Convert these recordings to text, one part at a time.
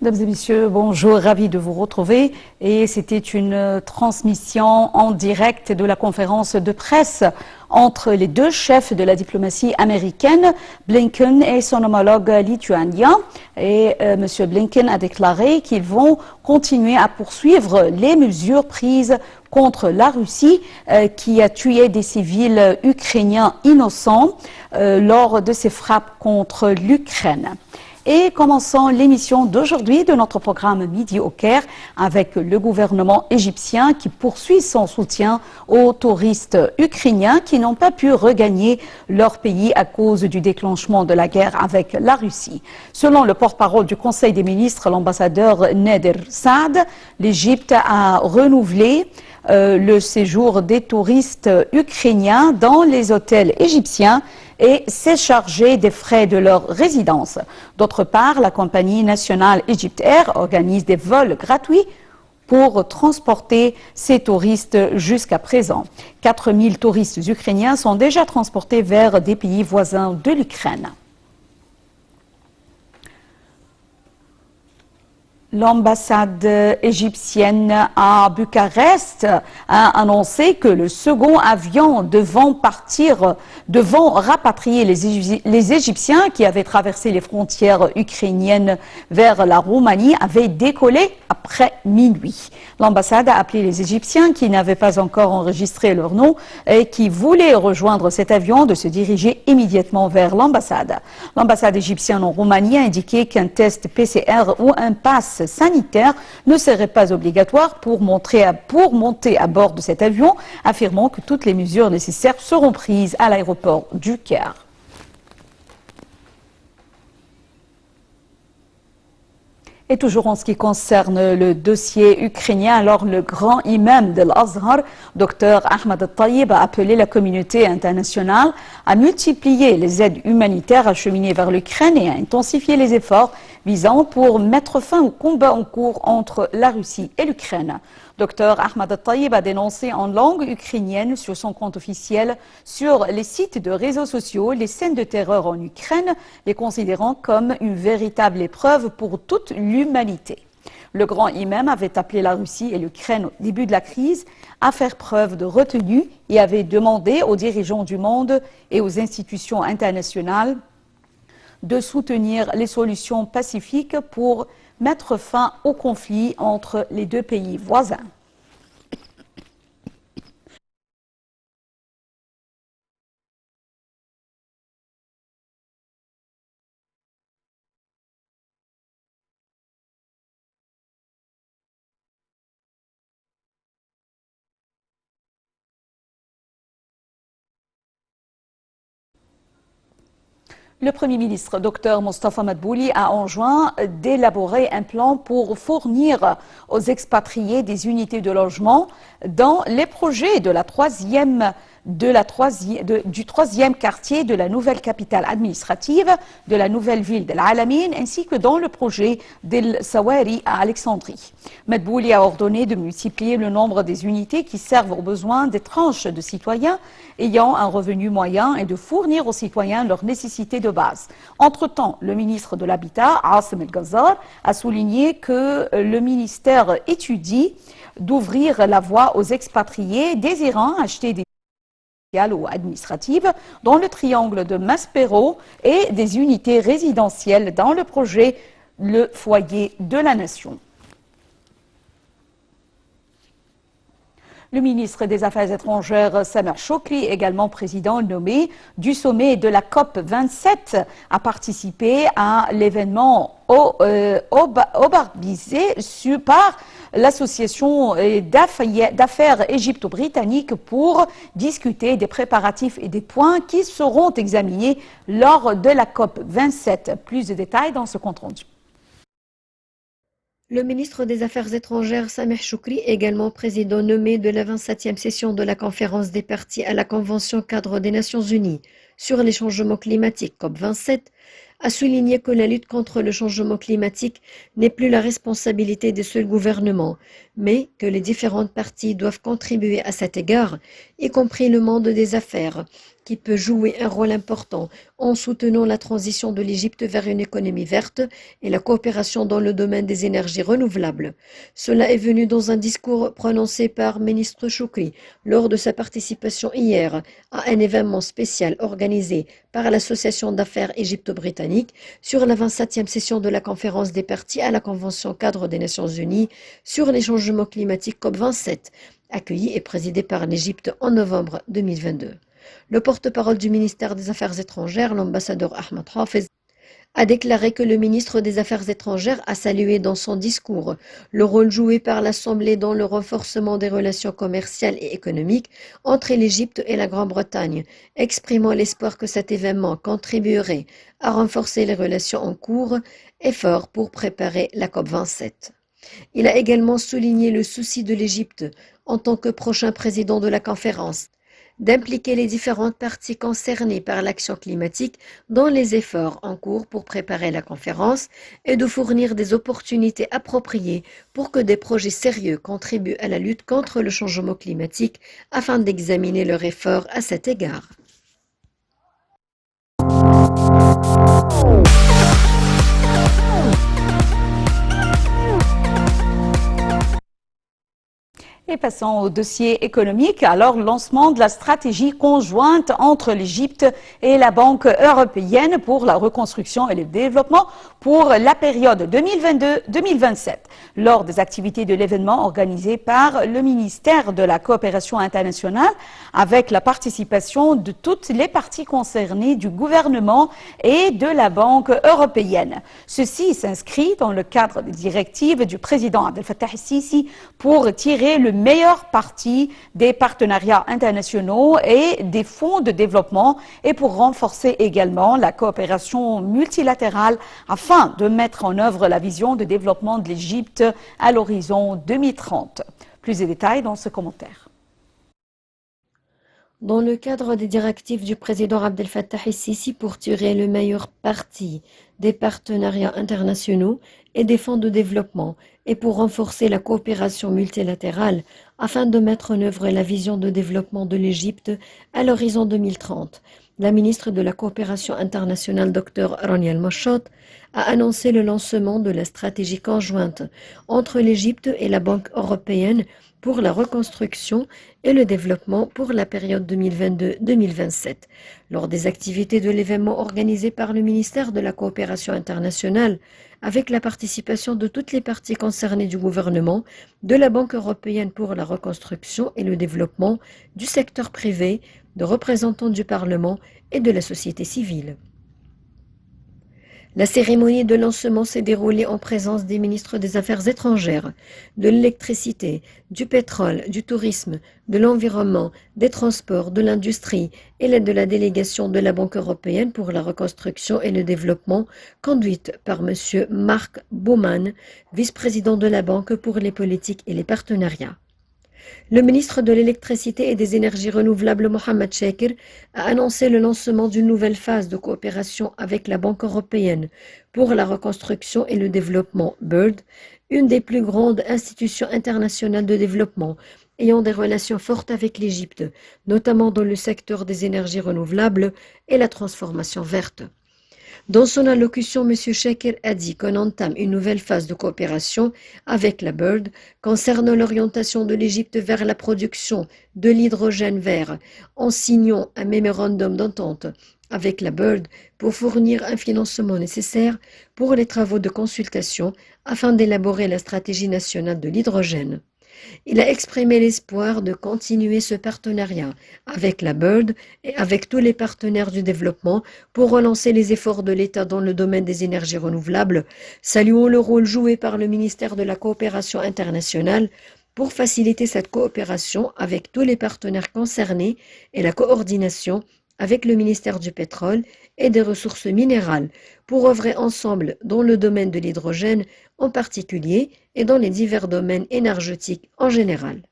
Mesdames et messieurs, bonjour, ravi de vous retrouver. Et c'était une transmission en direct de la conférence de presse entre les deux chefs de la diplomatie américaine, Blinken et son homologue lituanien. Et M. Blinken a déclaré qu'ils vont continuer à poursuivre les mesures prises contre la Russie qui a tué des civils ukrainiens innocents lors de ses frappes contre l'Ukraine. Et commençons l'émission d'aujourd'hui de notre programme Midi au Caire avec le gouvernement égyptien qui poursuit son soutien aux touristes ukrainiens qui n'ont pas pu regagner leur pays à cause du déclenchement de la guerre avec la Russie. Selon le porte-parole du Conseil des ministres, l'ambassadeur Nader Saad, l'Égypte a renouvelé le séjour des touristes ukrainiens dans les hôtels égyptiens et s'est chargé des frais de leur résidence. D'autre part, la compagnie nationale Egypt Air organise des vols gratuits pour transporter ces touristes jusqu'à présent. 4000 touristes ukrainiens sont déjà transportés vers des pays voisins de l'Ukraine. L'ambassade égyptienne à Bucarest a annoncé que le second avion devant rapatrier les Égyptiens qui avaient traversé les frontières ukrainiennes vers la Roumanie avait décollé après minuit. L'ambassade a appelé les Égyptiens qui n'avaient pas encore enregistré leur nom et qui voulaient rejoindre cet avion de se diriger immédiatement vers l'ambassade. L'ambassade égyptienne en Roumanie a indiqué qu'un test PCR ou un pass sanitaire ne serait pas obligatoire pour monter à bord de cet avion, affirmant que toutes les mesures nécessaires seront prises à l'aéroport du Caire. Et toujours en ce qui concerne le dossier ukrainien, alors le grand imam de l'Azhar, Dr Ahmad al-Tayyib, a appelé la communauté internationale à multiplier les aides humanitaires acheminées vers l'Ukraine et à intensifier les efforts visant pour mettre fin au combat en cours entre la Russie et l'Ukraine. Dr Ahmad al-Tayyib a dénoncé en langue ukrainienne sur son compte officiel sur les sites de réseaux sociaux les scènes de terreur en Ukraine, les considérant comme une véritable épreuve pour toute l'humanité. Le grand imam avait appelé la Russie et l'Ukraine au début de la crise à faire preuve de retenue et avait demandé aux dirigeants du monde et aux institutions internationales de soutenir les solutions pacifiques pour mettre fin au conflit entre les deux pays voisins. Le Premier ministre, Dr Mostafa Madbouli, a enjoint d'élaborer un plan pour fournir aux expatriés des unités de logement dans les projets de du troisième quartier de la nouvelle capitale administrative de la nouvelle ville d'El Alamein, ainsi que dans le projet d'El Sawari à Alexandrie. Madbouli a ordonné de multiplier le nombre des unités qui servent aux besoins des tranches de citoyens ayant un revenu moyen et de fournir aux citoyens leurs nécessités de base. Entre-temps, le ministre de l'Habitat, Asim El-Ghazar, a souligné que le ministère étudie d'ouvrir la voie aux expatriés désirant acheter des ou administratives dans le triangle de Maspero et des unités résidentielles dans le projet Le Foyer de la Nation. Le ministre des Affaires étrangères, Sameh Shoukry, également président nommé du sommet de la COP 27, a participé à l'événement organisé par l'association d'affaires égypto-britannique pour discuter des préparatifs et des points qui seront examinés lors de la COP 27. Plus de détails dans ce compte rendu. Le ministre des Affaires étrangères, Sameh Shoukry, également président nommé de la 27e session de la conférence des parties à la Convention cadre des Nations Unies sur les changements climatiques COP27, a souligné que la lutte contre le changement climatique n'est plus la responsabilité des seuls gouvernements, mais que les différentes parties doivent contribuer à cet égard, y compris le monde des affaires, qui peut jouer un rôle important en soutenant la transition de l'Égypte vers une économie verte et la coopération dans le domaine des énergies renouvelables. Cela est venu dans un discours prononcé par ministre Choukri lors de sa participation hier à un événement spécial organisé par l'Association d'affaires égypto-britannique sur la 27e session de la conférence des parties à la Convention cadre des Nations Unies sur les changements climatiques COP27, accueillie et présidée par l'Égypte en novembre 2022. Le porte-parole du ministère des Affaires étrangères, l'ambassadeur Ahmed Hafez, a déclaré que le ministre des Affaires étrangères a salué dans son discours le rôle joué par l'Assemblée dans le renforcement des relations commerciales et économiques entre l'Égypte et la Grande-Bretagne, exprimant l'espoir que cet événement contribuerait à renforcer les relations en cours et fort pour préparer la COP27. Il a également souligné le souci de l'Égypte, en tant que prochain président de la conférence, d'impliquer les différentes parties concernées par l'action climatique dans les efforts en cours pour préparer la conférence et de fournir des opportunités appropriées pour que des projets sérieux contribuent à la lutte contre le changement climatique afin d'examiner leurs efforts à cet égard. Et passons au dossier économique. Alors, lancement de la stratégie conjointe entre l'Égypte et la Banque européenne pour la reconstruction et le développement pour la période 2022-2027. Lors des activités de l'événement organisé par le ministère de la Coopération internationale, avec la participation de toutes les parties concernées du gouvernement et de la Banque européenne. Ceci s'inscrit dans le cadre des directives du président Abdel Fattah el-Sisi pour tirer le meilleur parti des partenariats internationaux et des fonds de développement et pour renforcer également la coopération multilatérale afin de mettre en œuvre la vision de développement de l'Égypte à l'horizon 2030. Plus de détails dans ce commentaire. Dans le cadre des directives du président Abdel Fattah el-Sisi pour tirer le meilleur parti des partenariats internationaux et des fonds de développement et pour renforcer la coopération multilatérale afin de mettre en œuvre la vision de développement de l'Égypte à l'horizon 2030, la ministre de la Coopération internationale, Dr Rania El-Machot, a annoncé le lancement de la stratégie conjointe entre l'Égypte et la Banque européenne pour la reconstruction et le développement pour la période 2022-2027. Lors des activités de l'événement organisé par le ministère de la Coopération internationale, avec la participation de toutes les parties concernées du gouvernement, de la Banque européenne pour la reconstruction et le développement, du secteur privé, de représentants du Parlement et de la société civile. La cérémonie de lancement s'est déroulée en présence des ministres des Affaires étrangères, de l'électricité, du pétrole, du tourisme, de l'environnement, des transports, de l'industrie et de la délégation de la Banque européenne pour la reconstruction et le développement, conduite par M. Mark Bowman, vice-président de la Banque pour les politiques et les partenariats. Le ministre de l'Électricité et des Énergies renouvelables, Mohamed Shakir, a annoncé le lancement d'une nouvelle phase de coopération avec la Banque européenne pour la reconstruction et le développement, BIRD, une des plus grandes institutions internationales de développement ayant des relations fortes avec l'Égypte, notamment dans le secteur des énergies renouvelables et la transformation verte. Dans son allocution, M. Shakir a dit qu'on entame une nouvelle phase de coopération avec la BIRD concernant l'orientation de l'Égypte vers la production de l'hydrogène vert en signant un mémorandum d'entente avec la BIRD pour fournir un financement nécessaire pour les travaux de consultation afin d'élaborer la stratégie nationale de l'hydrogène. Il a exprimé l'espoir de continuer ce partenariat avec la BIRD et avec tous les partenaires du développement pour relancer les efforts de l'État dans le domaine des énergies renouvelables, saluant le rôle joué par le ministère de la Coopération internationale pour faciliter cette coopération avec tous les partenaires concernés et la coordination avec le ministère du pétrole et des ressources minérales pour œuvrer ensemble dans le domaine de l'hydrogène en particulier et dans les divers domaines énergétiques en général.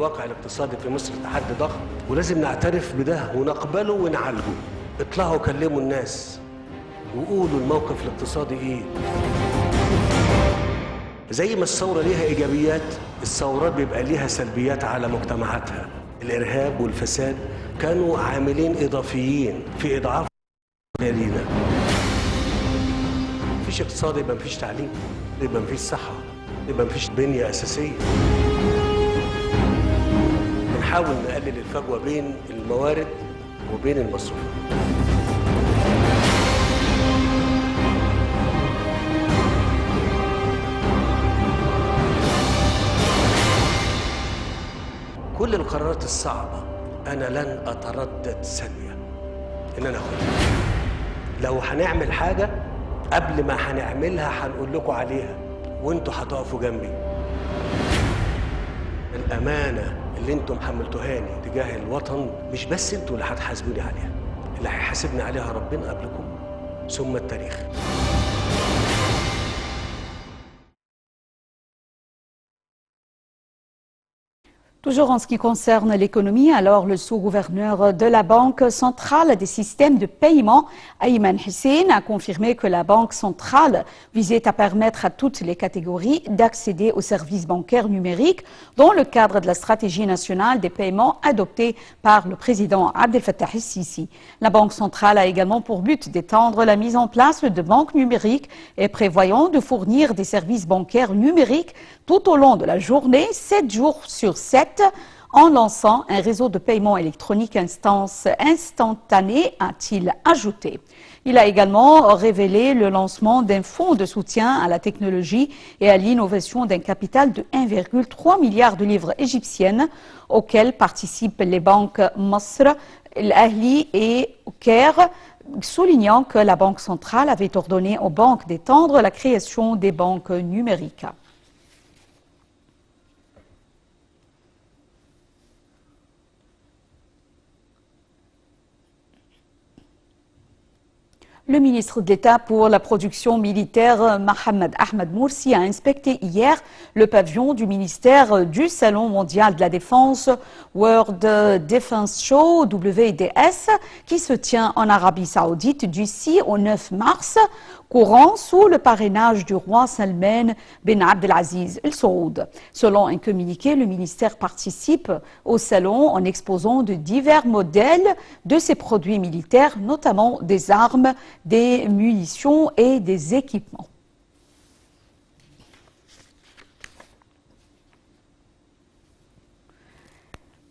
الواقع الاقتصادي في مصر تحدي ضخم ولازم نعترف بده ونقبله ونعالجه. اطلعوا كلموا الناس وقولوا الموقف الاقتصادي ايه. زي ما الثورة ليها إيجابيات، الثورات بيبقى ليها سلبيات على مجتمعاتها. الإرهاب والفساد كانوا عاملين إضافيين في إضعاف لينا. مفيش اقتصاد يبقى مفيش تعليم، يبقى مفيش صحة، يبقى مفيش بنية أساسية. بنحاول نقلل الفجوة بين الموارد وبين المصروفات. كل القرارات الصعبة أنا لن أتردد ثانية إن أنا أخدها. لو هنعمل حاجة قبل ما هنعملها هنقول لكم عليها وانتوا هتقفوا جنبي. الأمانة اللي انتم حملتوهاني تجاه الوطن مش بس انتوا اللي هتحاسبوني عليها، اللي هيحاسبني عليها ربنا قبلكم ثم التاريخ. Toujours en ce qui concerne l'économie, alors le sous-gouverneur de la Banque centrale des systèmes de paiement, Ayman Hussein, a confirmé que la Banque centrale visait à permettre à toutes les catégories d'accéder aux services bancaires numériques dans le cadre de la stratégie nationale des paiements adoptée par le président Abdel Fattah el-Sisi. La Banque centrale a également pour but d'étendre la mise en place de banques numériques et prévoyant de fournir des services bancaires numériques tout au long de la journée, 7 jours sur 7, en lançant un réseau de paiement électronique instantané, a-t-il ajouté. Il a également révélé le lancement d'un fonds de soutien à la technologie et à l'innovation d'un capital de 1,3 milliard de livres égyptiennes, auquel participent les banques Masr, Al-Ahli et Caire, soulignant que la Banque centrale avait ordonné aux banques d'étendre la création des banques numériques. Le ministre d'État pour la production militaire, Mohamed Ahmed Moursi, a inspecté hier le pavillon du ministère du Salon mondial de la Défense World Defense Show, WDS, qui se tient en Arabie Saoudite du 6 au 9 mars, courant sous le parrainage du roi Salman bin Abdelaziz Al Saoud. Selon un communiqué, le ministère participe au salon en exposant de divers modèles de ses produits militaires, notamment des armes, des munitions et des équipements.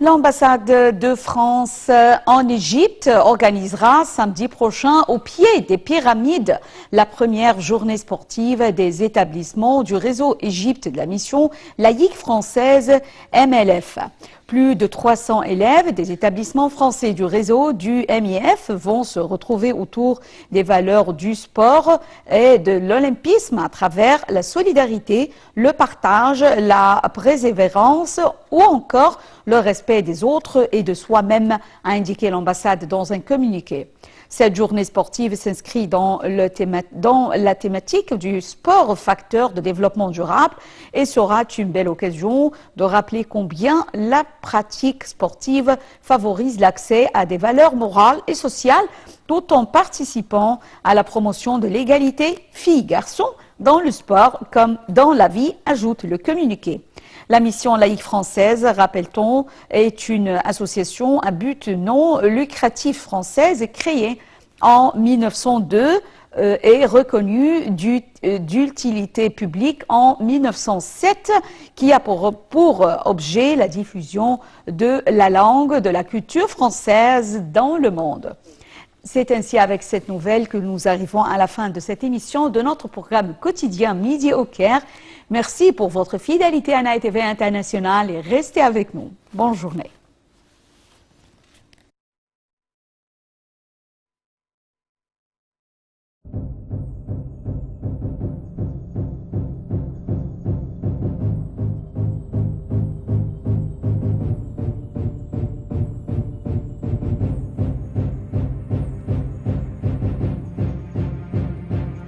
L'ambassade de France en Égypte organisera samedi prochain au pied des pyramides la première journée sportive des établissements du réseau Égypte de la mission laïque française MLF. Plus de 300 élèves des établissements français du réseau du MIF vont se retrouver autour des valeurs du sport et de l'olympisme à travers la solidarité, le partage, la persévérance ou encore le respect des autres et de soi-même, a indiqué l'ambassade dans un communiqué. Cette journée sportive s'inscrit dans la thématique du sport facteur de développement durable et sera une belle occasion de rappeler combien la pratique sportive favorise l'accès à des valeurs morales et sociales tout en participant à la promotion de l'égalité filles-garçons dans le sport comme dans la vie, ajoute le communiqué. La mission laïque française, rappelle-t-on, est une association à but non lucratif française créée en 1902 et reconnue d'utilité publique en 1907, qui a pour objet la diffusion de la langue, de la culture française dans le monde. C'est ainsi avec cette nouvelle que nous arrivons à la fin de cette émission de notre programme quotidien Midi au Caire. Merci pour votre fidélité à Night TV International et restez avec nous. Bonne journée.